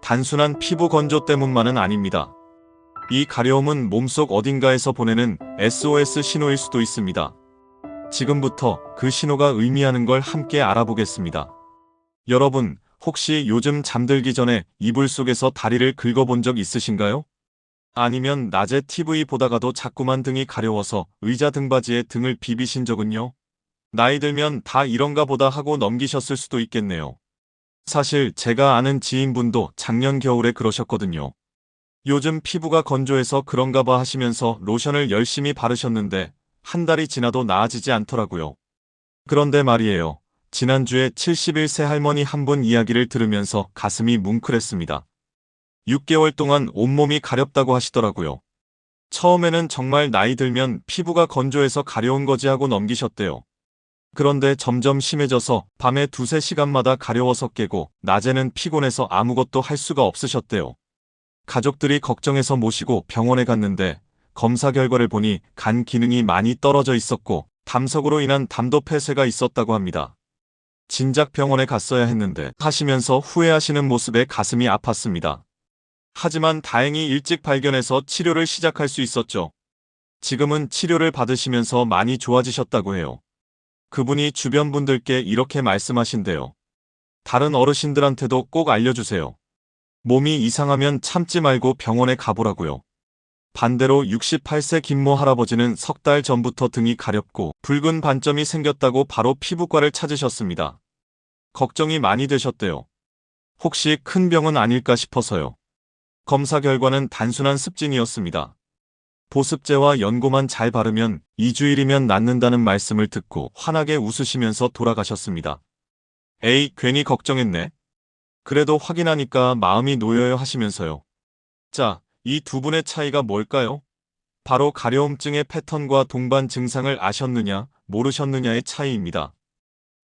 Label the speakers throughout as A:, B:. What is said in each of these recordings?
A: 단순한 피부 건조 때문만은 아닙니다. 이 가려움은 몸속 어딘가에서 보내는 SOS 신호일 수도 있습니다. 지금부터 그 신호가 의미하는 걸 함께 알아보겠습니다. 여러분, 혹시 요즘 잠들기 전에 이불 속에서 다리를 긁어본 적 있으신가요? 아니면 낮에 TV 보다가도 자꾸만 등이 가려워서 의자 등받이에 등을 비비신 적은요? 나이 들면 다 이런가 보다 하고 넘기셨을 수도 있겠네요. 사실 제가 아는 지인분도 작년 겨울에 그러셨거든요. 요즘 피부가 건조해서 그런가 봐 하시면서 로션을 열심히 바르셨는데 한 달이 지나도 나아지지 않더라고요. 그런데 말이에요. 지난주에 71세 할머니 한 분 이야기를 들으면서 가슴이 뭉클했습니다. 6개월 동안 온몸이 가렵다고 하시더라고요. 처음에는 정말 나이 들면 피부가 건조해서 가려운 거지 하고 넘기셨대요. 그런데 점점 심해져서 밤에 2~3시간마다 가려워서 깨고 낮에는 피곤해서 아무것도 할 수가 없으셨대요. 가족들이 걱정해서 모시고 병원에 갔는데 검사 결과를 보니 간 기능이 많이 떨어져 있었고 담석으로 인한 담도 폐쇄가 있었다고 합니다. 진작 병원에 갔어야 했는데 하시면서 후회하시는 모습에 가슴이 아팠습니다. 하지만 다행히 일찍 발견해서 치료를 시작할 수 있었죠. 지금은 치료를 받으시면서 많이 좋아지셨다고 해요. 그분이 주변 분들께 이렇게 말씀하신대요. 다른 어르신들한테도 꼭 알려주세요. 몸이 이상하면 참지 말고 병원에 가보라고요. 반대로 68세 김모 할아버지는 석 달 전부터 등이 가렵고 붉은 반점이 생겼다고 바로 피부과를 찾으셨습니다. 걱정이 많이 되셨대요. 혹시 큰 병은 아닐까 싶어서요. 검사 결과는 단순한 습진이었습니다. 보습제와 연고만 잘 바르면 2주일이면 낫는다는 말씀을 듣고 환하게 웃으시면서 돌아가셨습니다. 에이, 괜히 걱정했네. 그래도 확인하니까 마음이 놓여요 하시면서요. 자, 이 두 분의 차이가 뭘까요? 바로 가려움증의 패턴과 동반 증상을 아셨느냐, 모르셨느냐의 차이입니다.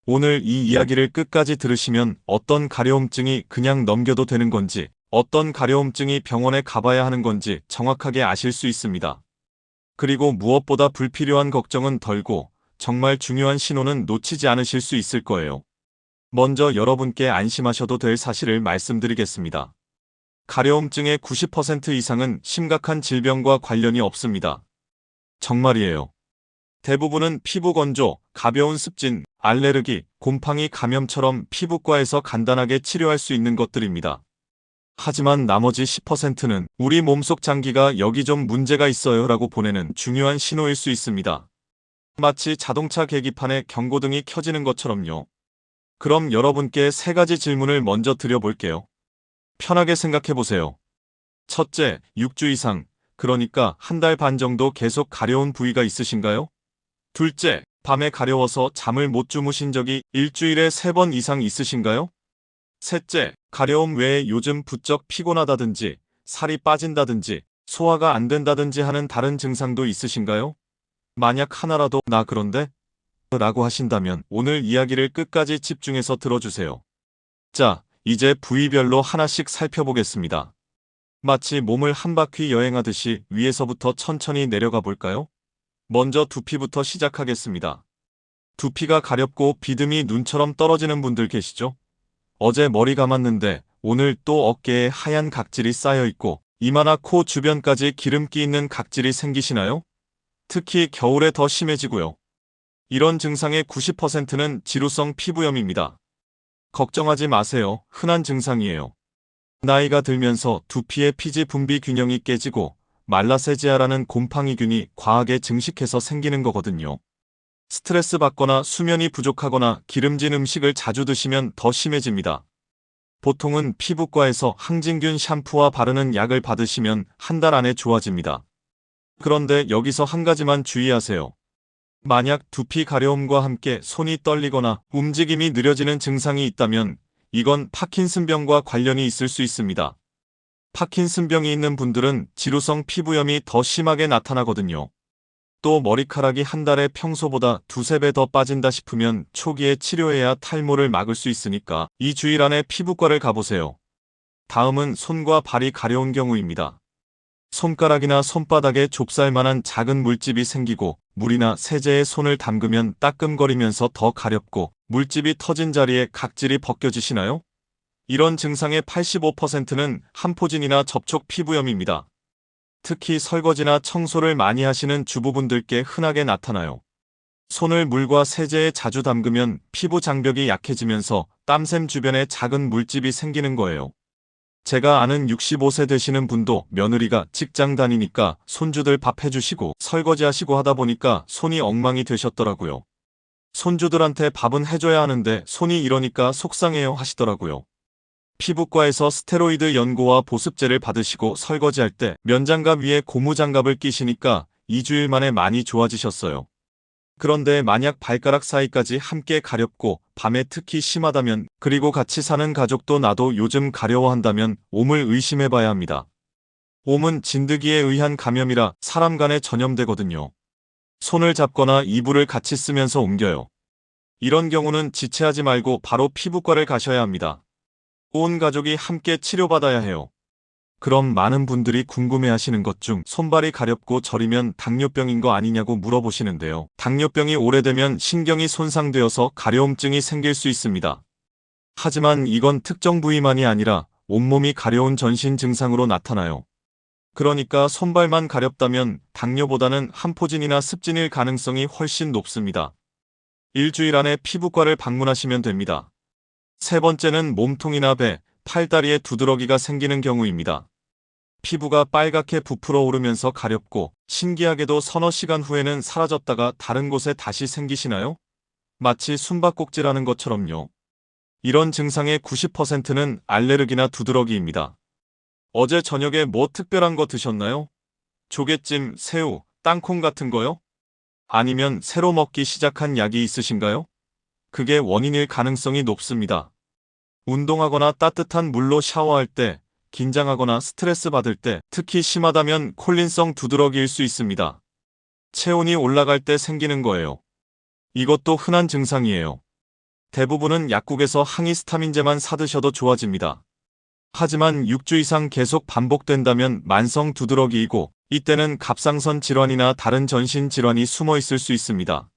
A: 오늘 이 이야기를 끝까지 들으시면 어떤 가려움증이 그냥 넘겨도 되는 건지, 어떤 가려움증이 병원에 가봐야 하는 건지 정확하게 아실 수 있습니다. 그리고 무엇보다 불필요한 걱정은 덜고 정말 중요한 신호는 놓치지 않으실 수 있을 거예요. 먼저 여러분께 안심하셔도 될 사실을 말씀드리겠습니다. 가려움증의 90% 이상은 심각한 질병과 관련이 없습니다. 정말이에요. 대부분은 피부 건조, 가벼운 습진, 알레르기, 곰팡이 감염처럼 피부과에서 간단하게 치료할 수 있는 것들입니다. 하지만 나머지 10%는 우리 몸속 장기가 여기 좀 문제가 있어요 라고 보내는 중요한 신호일 수 있습니다. 마치 자동차 계기판에 경고등이 켜지는 것처럼요. 그럼 여러분께 3가지 질문을 먼저 드려볼게요. 편하게 생각해보세요. 첫째, 6주 이상, 그러니까 한 달 반 정도 계속 가려운 부위가 있으신가요? 둘째, 밤에 가려워서 잠을 못 주무신 적이 일주일에 3번 이상 있으신가요? 셋째, 가려움 외에 요즘 부쩍 피곤하다든지 살이 빠진다든지 소화가 안 된다든지 하는 다른 증상도 있으신가요? 만약 하나라도 나 그런데? 라고 하신다면 오늘 이야기를 끝까지 집중해서 들어주세요. 자, 이제 부위별로 하나씩 살펴보겠습니다. 마치 몸을 한 바퀴 여행하듯이 위에서부터 천천히 내려가 볼까요? 먼저 두피부터 시작하겠습니다. 두피가 가렵고 비듬이 눈처럼 떨어지는 분들 계시죠? 어제 머리 감았는데 오늘 또 어깨에 하얀 각질이 쌓여있고 이마나 코 주변까지 기름기 있는 각질이 생기시나요? 특히 겨울에 더 심해지고요. 이런 증상의 90%는 지루성 피부염입니다. 걱정하지 마세요. 흔한 증상이에요. 나이가 들면서 두피의 피지 분비 균형이 깨지고 말라세지아라는 곰팡이균이 과하게 증식해서 생기는 거거든요. 스트레스 받거나 수면이 부족하거나 기름진 음식을 자주 드시면 더 심해집니다. 보통은 피부과에서 항진균 샴푸와 바르는 약을 받으시면 한 달 안에 좋아집니다. 그런데 여기서 한 가지만 주의하세요. 만약 두피 가려움과 함께 손이 떨리거나 움직임이 느려지는 증상이 있다면 이건 파킨슨병과 관련이 있을 수 있습니다. 파킨슨병이 있는 분들은 지루성 피부염이 더 심하게 나타나거든요. 또 머리카락이 한 달에 평소보다 2~3배 더 빠진다 싶으면 초기에 치료해야 탈모를 막을 수 있으니까 이 주일 안에 피부과를 가보세요. 다음은 손과 발이 가려운 경우입니다. 손가락이나 손바닥에 좁쌀만한 작은 물집이 생기고 물이나 세제에 손을 담그면 따끔거리면서 더 가렵고 물집이 터진 자리에 각질이 벗겨지시나요? 이런 증상의 85%는 한포진이나 접촉 피부염입니다. 특히 설거지나 청소를 많이 하시는 주부분들께 흔하게 나타나요. 손을 물과 세제에 자주 담그면 피부 장벽이 약해지면서 땀샘 주변에 작은 물집이 생기는 거예요. 제가 아는 65세 되시는 분도 며느리가 직장 다니니까 손주들 밥 해주시고 설거지하시고 하다 보니까 손이 엉망이 되셨더라고요. 손주들한테 밥은 해줘야 하는데 손이 이러니까 속상해요 하시더라고요. 피부과에서 스테로이드 연고와 보습제를 받으시고 설거지할 때 면장갑 위에 고무장갑을 끼시니까 2주일 만에 많이 좋아지셨어요. 그런데 만약 발가락 사이까지 함께 가렵고 밤에 특히 심하다면, 그리고 같이 사는 가족도 나도 요즘 가려워한다면 옴을 의심해봐야 합니다. 옴은 진드기에 의한 감염이라 사람 간에 전염되거든요. 손을 잡거나 이불을 같이 쓰면서 옮겨요. 이런 경우는 지체하지 말고 바로 피부과를 가셔야 합니다. 온 가족이 함께 치료받아야 해요. 그럼 많은 분들이 궁금해하시는 것 중 손발이 가렵고 저리면 당뇨병인 거 아니냐고 물어보시는데요. 당뇨병이 오래되면 신경이 손상되어서 가려움증이 생길 수 있습니다. 하지만 이건 특정 부위만이 아니라 온몸이 가려운 전신 증상으로 나타나요. 그러니까 손발만 가렵다면 당뇨보다는 한포진이나 습진일 가능성이 훨씬 높습니다. 일주일 안에 피부과를 방문하시면 됩니다. 세 번째는 몸통이나 배, 팔다리에 두드러기가 생기는 경우입니다. 피부가 빨갛게 부풀어 오르면서 가렵고 신기하게도 서너 시간 후에는 사라졌다가 다른 곳에 다시 생기시나요? 마치 숨바꼭질하는 것처럼요. 이런 증상의 90%는 알레르기나 두드러기입니다. 어제 저녁에 뭐 특별한 거 드셨나요? 조개찜, 새우, 땅콩 같은 거요? 아니면 새로 먹기 시작한 약이 있으신가요? 그게 원인일 가능성이 높습니다. 운동하거나 따뜻한 물로 샤워할 때, 긴장하거나 스트레스 받을 때, 특히 심하다면 콜린성 두드러기일 수 있습니다. 체온이 올라갈 때 생기는 거예요. 이것도 흔한 증상이에요. 대부분은 약국에서 항히스타민제만 사드셔도 좋아집니다. 하지만 6주 이상 계속 반복된다면 만성 두드러기이고, 이때는 갑상선 질환이나 다른 전신 질환이 숨어 있을 수 있습니다.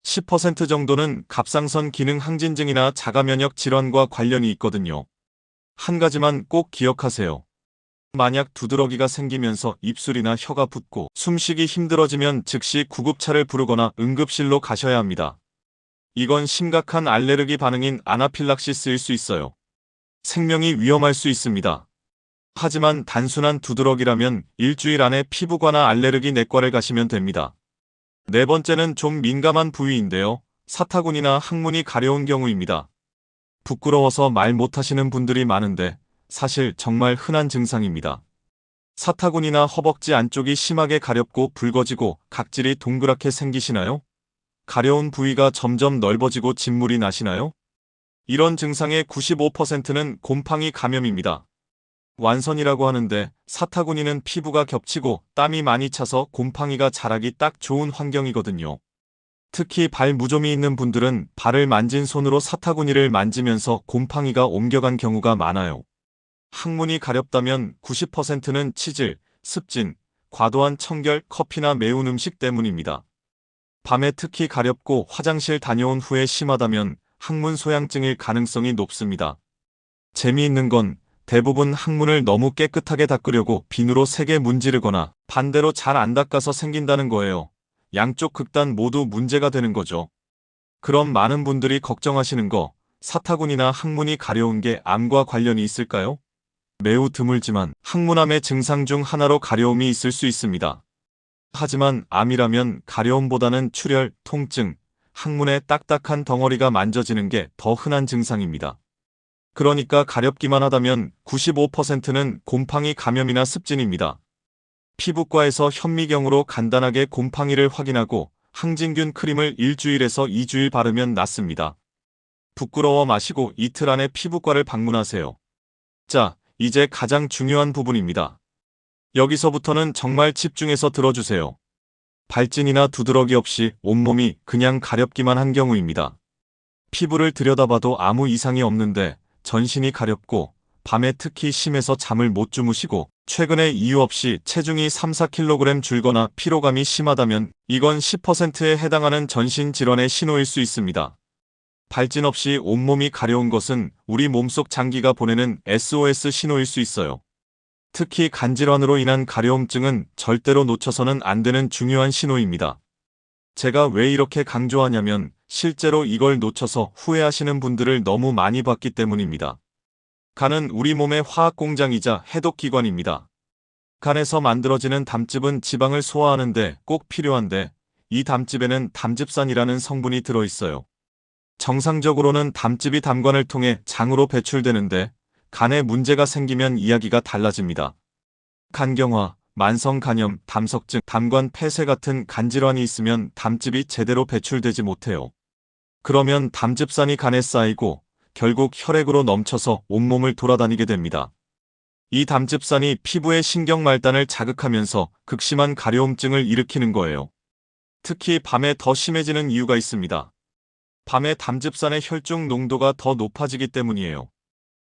A: 10% 정도는 갑상선 기능 항진증이나 자가면역 질환과 관련이 있거든요. 한 가지만 꼭 기억하세요. 만약 두드러기가 생기면서 입술이나 혀가 붓고 숨쉬기 힘들어지면 즉시 구급차를 부르거나 응급실로 가셔야 합니다. 이건 심각한 알레르기 반응인 아나필락시스일 수 있어요. 생명이 위험할 수 있습니다. 하지만 단순한 두드러기라면 일주일 안에 피부과나 알레르기 내과를 가시면 됩니다. 네 번째는 좀 민감한 부위인데요. 사타구니나 항문이 가려운 경우입니다. 부끄러워서 말 못하시는 분들이 많은데 사실 정말 흔한 증상입니다. 사타구니나 허벅지 안쪽이 심하게 가렵고 붉어지고 각질이 동그랗게 생기시나요? 가려운 부위가 점점 넓어지고 진물이 나시나요? 이런 증상의 95%는 곰팡이 감염입니다. 완선이라고 하는데 사타구니는 피부가 겹치고 땀이 많이 차서 곰팡이가 자라기 딱 좋은 환경이거든요. 특히 발 무좀이 있는 분들은 발을 만진 손으로 사타구니를 만지면서 곰팡이가 옮겨간 경우가 많아요. 항문이 가렵다면 90%는 치질, 습진, 과도한 청결, 커피나 매운 음식 때문입니다. 밤에 특히 가렵고 화장실 다녀온 후에 심하다면 항문 소양증일 가능성이 높습니다. 재미있는 건 대부분 항문을 너무 깨끗하게 닦으려고 비누로 세게 문지르거나 반대로 잘 안 닦아서 생긴다는 거예요. 양쪽 극단 모두 문제가 되는 거죠. 그럼 많은 분들이 걱정하시는 거, 사타구니나 항문이 가려운 게 암과 관련이 있을까요? 매우 드물지만 항문암의 증상 중 하나로 가려움이 있을 수 있습니다. 하지만 암이라면 가려움보다는 출혈, 통증, 항문에 딱딱한 덩어리가 만져지는 게 더 흔한 증상입니다. 그러니까 가렵기만 하다면 95%는 곰팡이 감염이나 습진입니다. 피부과에서 현미경으로 간단하게 곰팡이를 확인하고 항진균 크림을 일주일에서 2주일 바르면 낫습니다. 부끄러워 마시고 이틀 안에 피부과를 방문하세요. 자, 이제 가장 중요한 부분입니다. 여기서부터는 정말 집중해서 들어주세요. 발진이나 두드러기 없이 온몸이 그냥 가렵기만 한 경우입니다. 피부를 들여다봐도 아무 이상이 없는데 전신이 가렵고 밤에 특히 심해서 잠을 못 주무시고 최근에 이유 없이 체중이 3-4kg 줄거나 피로감이 심하다면 이건 10%에 해당하는 전신 질환의 신호일 수 있습니다. 발진 없이 온몸이 가려운 것은 우리 몸속 장기가 보내는 SOS 신호일 수 있어요. 특히 간질환으로 인한 가려움증은 절대로 놓쳐서는 안 되는 중요한 신호입니다. 제가 왜 이렇게 강조하냐면 실제로 이걸 놓쳐서 후회하시는 분들을 너무 많이 봤기 때문입니다. 간은 우리 몸의 화학 공장이자 해독기관입니다. 간에서 만들어지는 담즙은 지방을 소화하는데 꼭 필요한데 이 담즙에는 담즙산이라는 성분이 들어있어요. 정상적으로는 담즙이 담관을 통해 장으로 배출되는데 간에 문제가 생기면 이야기가 달라집니다. 간경화, 만성간염, 담석증, 담관 폐쇄 같은 간질환이 있으면 담즙이 제대로 배출되지 못해요. 그러면 담즙산이 간에 쌓이고 결국 혈액으로 넘쳐서 온몸을 돌아다니게 됩니다. 이 담즙산이 피부의 신경말단을 자극하면서 극심한 가려움증을 일으키는 거예요. 특히 밤에 더 심해지는 이유가 있습니다. 밤에 담즙산의 혈중 농도가 더 높아지기 때문이에요.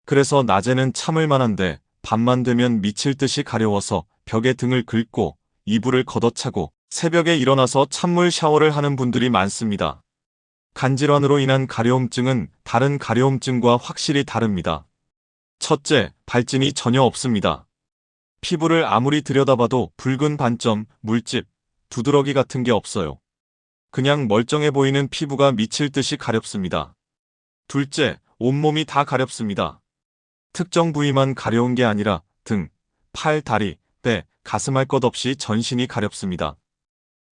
A: 그래서 낮에는 참을 만한데 밤만 되면 미칠 듯이 가려워서 벽에 등을 긁고 이불을 걷어차고 새벽에 일어나서 찬물 샤워를 하는 분들이 많습니다. 간질환으로 인한 가려움증은 다른 가려움증과 확실히 다릅니다. 첫째, 발진이 전혀 없습니다. 피부를 아무리 들여다봐도 붉은 반점, 물집, 두드러기 같은 게 없어요. 그냥 멀쩡해 보이는 피부가 미칠 듯이 가렵습니다. 둘째, 온몸이 다 가렵습니다. 특정 부위만 가려운 게 아니라 등, 팔, 다리, 배, 가슴 할 것 없이 전신이 가렵습니다.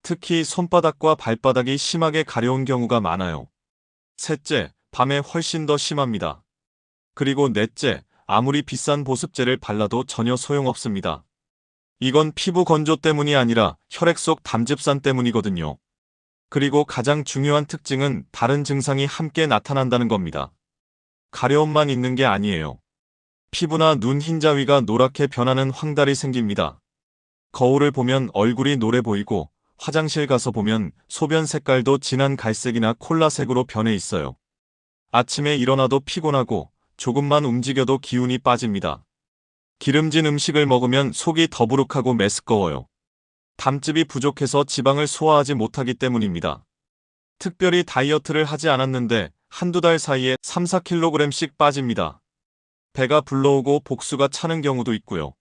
A: 특히 손바닥과 발바닥이 심하게 가려운 경우가 많아요. 셋째, 밤에 훨씬 더 심합니다. 그리고 넷째, 아무리 비싼 보습제를 발라도 전혀 소용없습니다. 이건 피부 건조 때문이 아니라 혈액 속 담즙산 때문이거든요. 그리고 가장 중요한 특징은 다른 증상이 함께 나타난다는 겁니다. 가려움만 있는 게 아니에요. 피부나 눈 흰자위가 노랗게 변하는 황달이 생깁니다. 거울을 보면 얼굴이 노래 보이고 화장실 가서 보면 소변 색깔도 진한 갈색이나 콜라색으로 변해 있어요. 아침에 일어나도 피곤하고 조금만 움직여도 기운이 빠집니다. 기름진 음식을 먹으면 속이 더부룩하고 메스꺼워요. 담즙이 부족해서 지방을 소화하지 못하기 때문입니다. 특별히 다이어트를 하지 않았는데 한두 달 사이에 3, 4kg씩 빠집니다. 배가 불러오고 복수가 차는 경우도 있고요.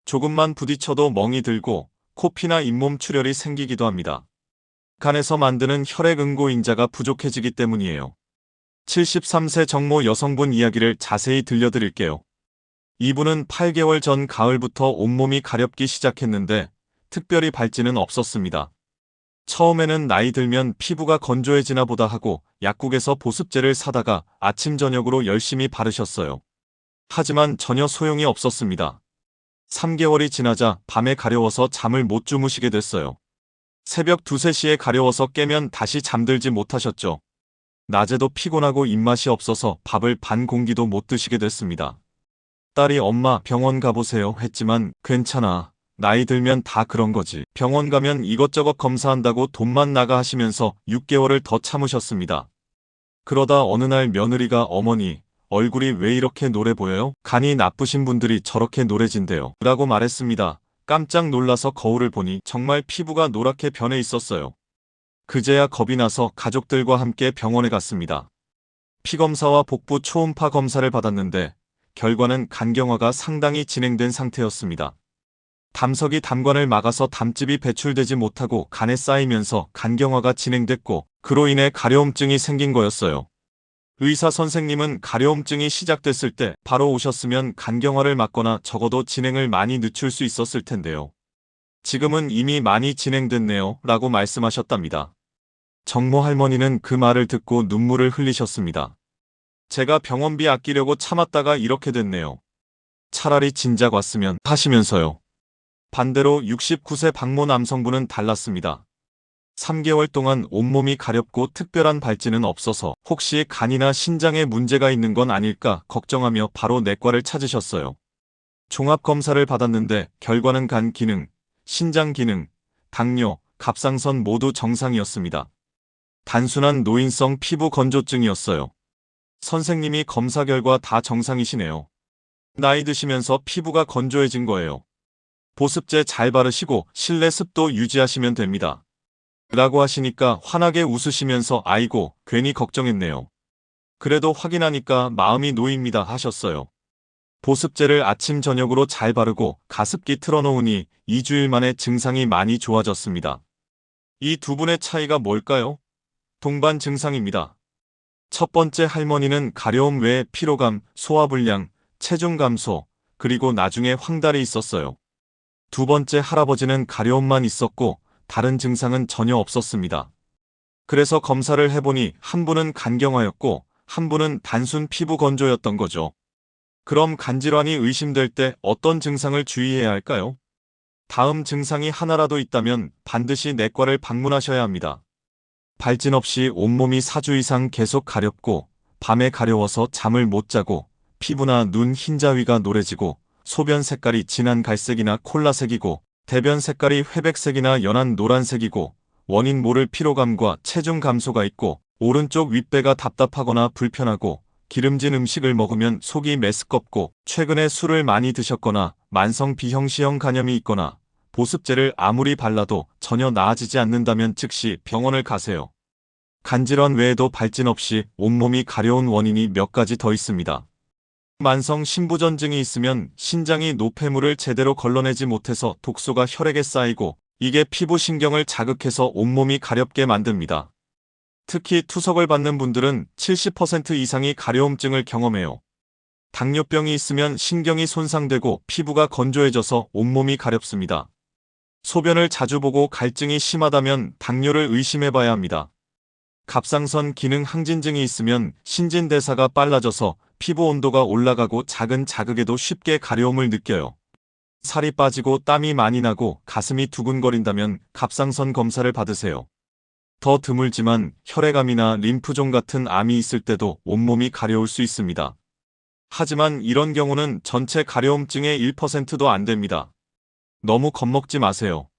A: 조금만 부딪혀도 멍이 들고 코피나 잇몸 출혈이 생기기도 합니다. 간에서 만드는 혈액 응고인자가 부족해지기 때문이에요. 73세 정모 여성분 이야기를 자세히 들려드릴게요. 이분은 8개월 전 가을부터 온몸이 가렵기 시작했는데 특별히 발진은 없었습니다. 처음에는 나이 들면 피부가 건조해지나 보다 하고 약국에서 보습제를 사다가 아침 저녁으로 열심히 바르셨어요. 하지만 전혀 소용이 없었습니다. 3개월이 지나자 밤에 가려워서 잠을 못 주무시게 됐어요. 새벽 2, 3시에 가려워서 깨면 다시 잠들지 못하셨죠. 낮에도 피곤하고 입맛이 없어서 밥을 반 공기도 못 드시게 됐습니다. 딸이 엄마 병원 가보세요 했지만 괜찮아. 나이 들면 다 그런 거지. 병원 가면 이것저것 검사한다고 돈만 나가 하시면서 6개월을 더 참으셨습니다. 그러다 어느 날 며느리가 어머니 얼굴이 왜 이렇게 노래 보여요? 간이 나쁘신 분들이 저렇게 노래진대요. 라고 말했습니다. 깜짝 놀라서 거울을 보니 정말 피부가 노랗게 변해 있었어요. 그제야 겁이 나서 가족들과 함께 병원에 갔습니다. 피검사와 복부 초음파 검사를 받았는데 결과는 간경화가 상당히 진행된 상태였습니다. 담석이 담관을 막아서 담즙이 배출되지 못하고 간에 쌓이면서 간경화가 진행됐고 그로 인해 가려움증이 생긴 거였어요. 의사 선생님은 가려움증이 시작됐을 때 바로 오셨으면 간경화를 막거나 적어도 진행을 많이 늦출 수 있었을 텐데요. 지금은 이미 많이 진행됐네요 라고 말씀하셨답니다. 정모 할머니는 그 말을 듣고 눈물을 흘리셨습니다. 제가 병원비 아끼려고 참았다가 이렇게 됐네요. 차라리 진작 왔으면 하시면서요. 반대로 69세 박모 남성분은 달랐습니다. 3개월 동안 온몸이 가렵고 특별한 발진은 없어서 혹시 간이나 신장에 문제가 있는 건 아닐까 걱정하며 바로 내과를 찾으셨어요. 종합검사를 받았는데 결과는 간 기능, 신장 기능, 당뇨, 갑상선 모두 정상이었습니다. 단순한 노인성 피부 건조증이었어요. 선생님이 검사 결과 다 정상이시네요. 나이 드시면서 피부가 건조해진 거예요. 보습제 잘 바르시고 실내 습도 유지하시면 됩니다. 라고 하시니까 환하게 웃으시면서 아이고 괜히 걱정했네요. 그래도 확인하니까 마음이 놓입니다 하셨어요. 보습제를 아침 저녁으로 잘 바르고 가습기 틀어놓으니 2주일 만에 증상이 많이 좋아졌습니다. 이 두 분의 차이가 뭘까요? 동반 증상입니다. 첫 번째 할머니는 가려움 외에 피로감, 소화불량, 체중 감소, 그리고 나중에 황달이 있었어요. 두 번째 할아버지는 가려움만 있었고 다른 증상은 전혀 없었습니다. 그래서 검사를 해보니 한 분은 간경화였고 한 분은 단순 피부 건조였던 거죠. 그럼 간질환이 의심될 때 어떤 증상을 주의해야 할까요? 다음 증상이 하나라도 있다면 반드시 내과를 방문하셔야 합니다. 발진 없이 온몸이 4주 이상 계속 가렵고 밤에 가려워서 잠을 못 자고 피부나 눈 흰자위가 노래지고 소변 색깔이 진한 갈색이나 콜라색이고 대변 색깔이 회백색이나 연한 노란색이고 원인 모를 피로감과 체중 감소가 있고 오른쪽 윗배가 답답하거나 불편하고 기름진 음식을 먹으면 속이 메스껍고 최근에 술을 많이 드셨거나 만성 비형시형 간염이 있거나 보습제를 아무리 발라도 전혀 나아지지 않는다면 즉시 병원을 가세요. 간질환 외에도 발진 없이 온몸이 가려운 원인이 몇 가지 더 있습니다. 만성 신부전증이 있으면 신장이 노폐물을 제대로 걸러내지 못해서 독소가 혈액에 쌓이고 이게 피부신경을 자극해서 온몸이 가렵게 만듭니다. 특히 투석을 받는 분들은 70% 이상이 가려움증을 경험해요. 당뇨병이 있으면 신경이 손상되고 피부가 건조해져서 온몸이 가렵습니다. 소변을 자주 보고 갈증이 심하다면 당뇨를 의심해봐야 합니다. 갑상선 기능 항진증이 있으면 신진대사가 빨라져서 피부 온도가 올라가고 작은 자극에도 쉽게 가려움을 느껴요. 살이 빠지고 땀이 많이 나고 가슴이 두근거린다면 갑상선 검사를 받으세요. 더 드물지만 혈액암이나 림프종 같은 암이 있을 때도 온몸이 가려울 수 있습니다. 하지만 이런 경우는 전체 가려움증의 1%도 안 됩니다. 너무 겁먹지 마세요.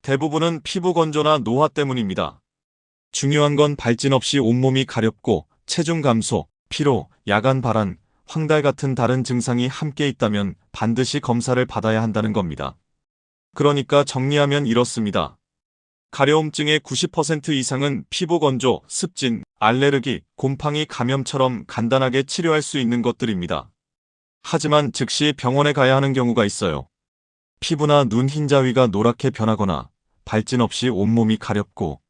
A: 대부분은 피부 건조나 노화 때문입니다. 중요한 건 발진 없이 온몸이 가렵고 체중 감소, 피로, 야간 발한, 황달 같은 다른 증상이 함께 있다면 반드시 검사를 받아야 한다는 겁니다. 그러니까 정리하면 이렇습니다. 가려움증의 90% 이상은 피부 건조, 습진, 알레르기, 곰팡이 감염처럼 간단하게 치료할 수 있는 것들입니다. 하지만 즉시 병원에 가야 하는 경우가 있어요. 피부나 눈 흰자위가 노랗게 변하거나 발진 없이 온몸이 가렵고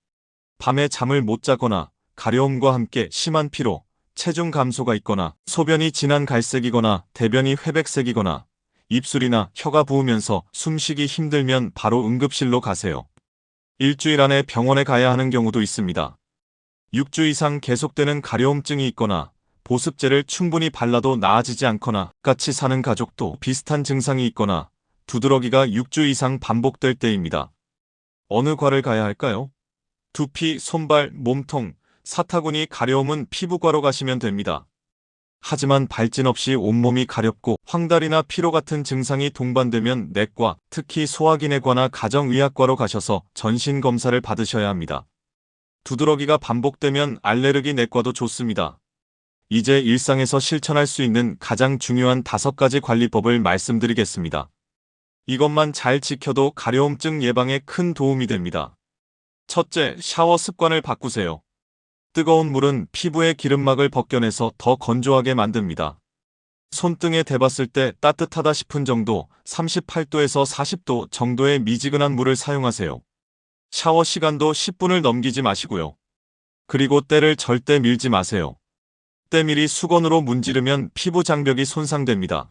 A: 밤에 잠을 못 자거나 가려움과 함께 심한 피로, 체중 감소가 있거나 소변이 진한 갈색이거나 대변이 회백색이거나 입술이나 혀가 부으면서 숨쉬기 힘들면 바로 응급실로 가세요. 일주일 안에 병원에 가야 하는 경우도 있습니다. 6주 이상 계속되는 가려움증이 있거나 보습제를 충분히 발라도 나아지지 않거나 같이 사는 가족도 비슷한 증상이 있거나 두드러기가 6주 이상 반복될 때입니다. 어느 과를 가야 할까요? 두피, 손발, 몸통, 사타구니 가려움은 피부과로 가시면 됩니다. 하지만 발진 없이 온몸이 가렵고 황달이나 피로 같은 증상이 동반되면 내과, 특히 소화기내과나 가정의학과로 가셔서 전신검사를 받으셔야 합니다. 두드러기가 반복되면 알레르기 내과도 좋습니다. 이제 일상에서 실천할 수 있는 가장 중요한 5가지 관리법을 말씀드리겠습니다. 이것만 잘 지켜도 가려움증 예방에 큰 도움이 됩니다. 첫째, 샤워 습관을 바꾸세요. 뜨거운 물은 피부의 기름막을 벗겨내서 더 건조하게 만듭니다. 손등에 대봤을 때 따뜻하다 싶은 정도 38도에서 40도 정도의 미지근한 물을 사용하세요. 샤워 시간도 10분을 넘기지 마시고요. 그리고 때를 절대 밀지 마세요. 때밀이 수건으로 문지르면 피부 장벽이 손상됩니다.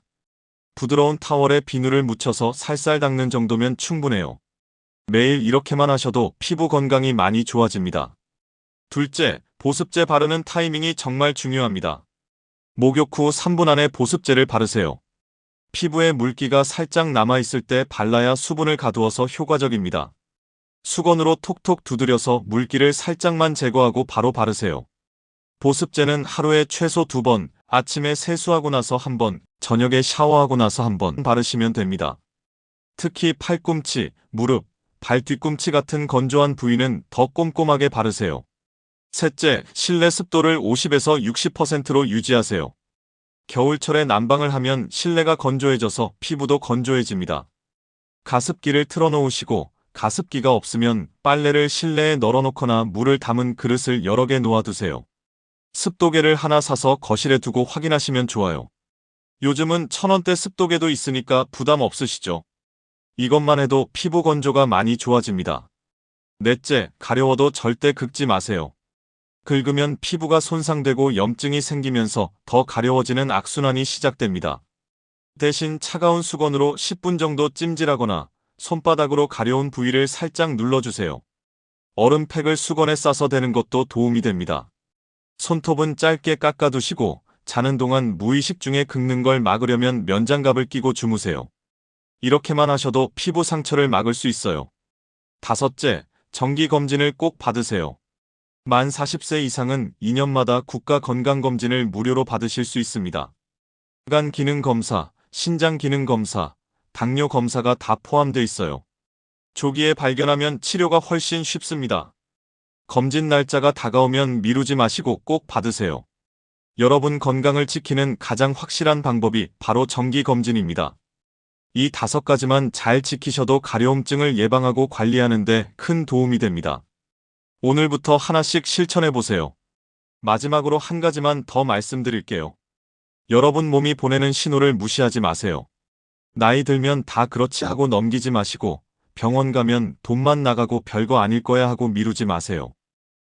A: 부드러운 타월에 비누를 묻혀서 살살 닦는 정도면 충분해요. 매일 이렇게만 하셔도 피부 건강이 많이 좋아집니다. 둘째, 보습제 바르는 타이밍이 정말 중요합니다. 목욕 후 3분 안에 보습제를 바르세요. 피부에 물기가 살짝 남아있을 때 발라야 수분을 가두어서 효과적입니다. 수건으로 톡톡 두드려서 물기를 살짝만 제거하고 바로 바르세요. 보습제는 하루에 최소 2번, 아침에 세수하고 나서 1번, 저녁에 샤워하고 나서 1번 바르시면 됩니다. 특히 팔꿈치, 무릎, 발 뒤꿈치 같은 건조한 부위는 더 꼼꼼하게 바르세요. 셋째, 실내 습도를 50에서 60%로 유지하세요. 겨울철에 난방을 하면 실내가 건조해져서 피부도 건조해집니다. 가습기를 틀어놓으시고 가습기가 없으면 빨래를 실내에 널어놓거나 물을 담은 그릇을 여러 개 놓아두세요. 습도계를 하나 사서 거실에 두고 확인하시면 좋아요. 요즘은 1,000원대 습도계도 있으니까 부담 없으시죠? 이것만 해도 피부 건조가 많이 좋아집니다. 넷째, 가려워도 절대 긁지 마세요. 긁으면 피부가 손상되고 염증이 생기면서 더 가려워지는 악순환이 시작됩니다. 대신 차가운 수건으로 10분 정도 찜질하거나 손바닥으로 가려운 부위를 살짝 눌러주세요. 얼음팩을 수건에 싸서 대는 것도 도움이 됩니다. 손톱은 짧게 깎아두시고 자는 동안 무의식 중에 긁는 걸 막으려면 면장갑을 끼고 주무세요. 이렇게만 하셔도 피부 상처를 막을 수 있어요. 다섯째, 정기검진을 꼭 받으세요. 만 40세 이상은 2년마다 국가건강검진을 무료로 받으실 수 있습니다. 간 기능검사, 신장 기능검사, 당뇨 검사가 다 포함되어 있어요. 조기에 발견하면 치료가 훨씬 쉽습니다. 검진 날짜가 다가오면 미루지 마시고 꼭 받으세요. 여러분 건강을 지키는 가장 확실한 방법이 바로 정기검진입니다. 이 5가지만 잘 지키셔도 가려움증을 예방하고 관리하는 데 큰 도움이 됩니다. 오늘부터 하나씩 실천해보세요. 마지막으로 한 가지만 더 말씀드릴게요. 여러분 몸이 보내는 신호를 무시하지 마세요. 나이 들면 다 그렇지 하고 넘기지 마시고 병원 가면 돈만 나가고 별거 아닐 거야 하고 미루지 마세요.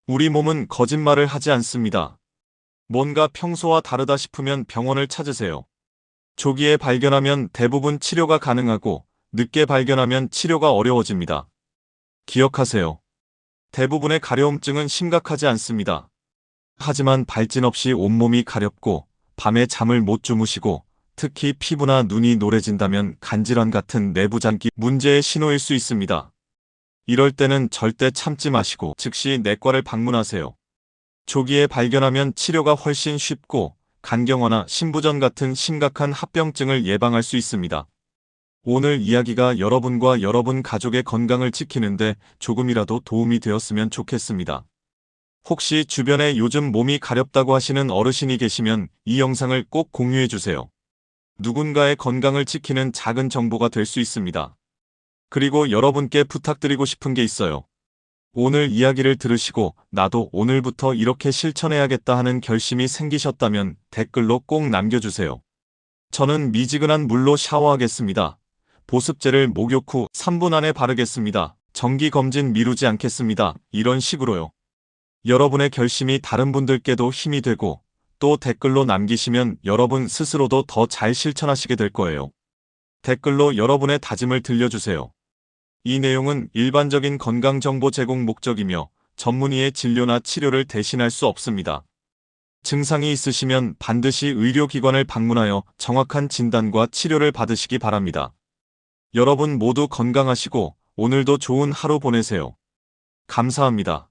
A: 우리 몸은 거짓말을 하지 않습니다. 뭔가 평소와 다르다 싶으면 병원을 찾으세요. 조기에 발견하면 대부분 치료가 가능하고 늦게 발견하면 치료가 어려워집니다. 기억하세요. 대부분의 가려움증은 심각하지 않습니다. 하지만 발진 없이 온몸이 가렵고 밤에 잠을 못 주무시고 특히 피부나 눈이 노래진다면 간질환 같은 내부장기 문제의 신호일 수 있습니다. 이럴 때는 절대 참지 마시고 즉시 내과를 방문하세요. 조기에 발견하면 치료가 훨씬 쉽고 간경화나 신부전 같은 심각한 합병증을 예방할 수 있습니다. 오늘 이야기가 여러분과 여러분 가족의 건강을 지키는데 조금이라도 도움이 되었으면 좋겠습니다. 혹시 주변에 요즘 몸이 가렵다고 하시는 어르신이 계시면 이 영상을 꼭 공유해주세요. 누군가의 건강을 지키는 작은 정보가 될 수 있습니다. 그리고 여러분께 부탁드리고 싶은 게 있어요. 오늘 이야기를 들으시고 나도 오늘부터 이렇게 실천해야겠다 하는 결심이 생기셨다면 댓글로 꼭 남겨주세요. 저는 미지근한 물로 샤워하겠습니다. 보습제를 목욕 후 3분 안에 바르겠습니다. 정기검진 미루지 않겠습니다. 이런 식으로요. 여러분의 결심이 다른 분들께도 힘이 되고 또 댓글로 남기시면 여러분 스스로도 더 잘 실천하시게 될 거예요. 댓글로 여러분의 다짐을 들려주세요. 이 내용은 일반적인 건강정보 제공 목적이며 전문의의 진료나 치료를 대신할 수 없습니다. 증상이 있으시면 반드시 의료기관을 방문하여 정확한 진단과 치료를 받으시기 바랍니다. 여러분 모두 건강하시고 오늘도 좋은 하루 보내세요. 감사합니다.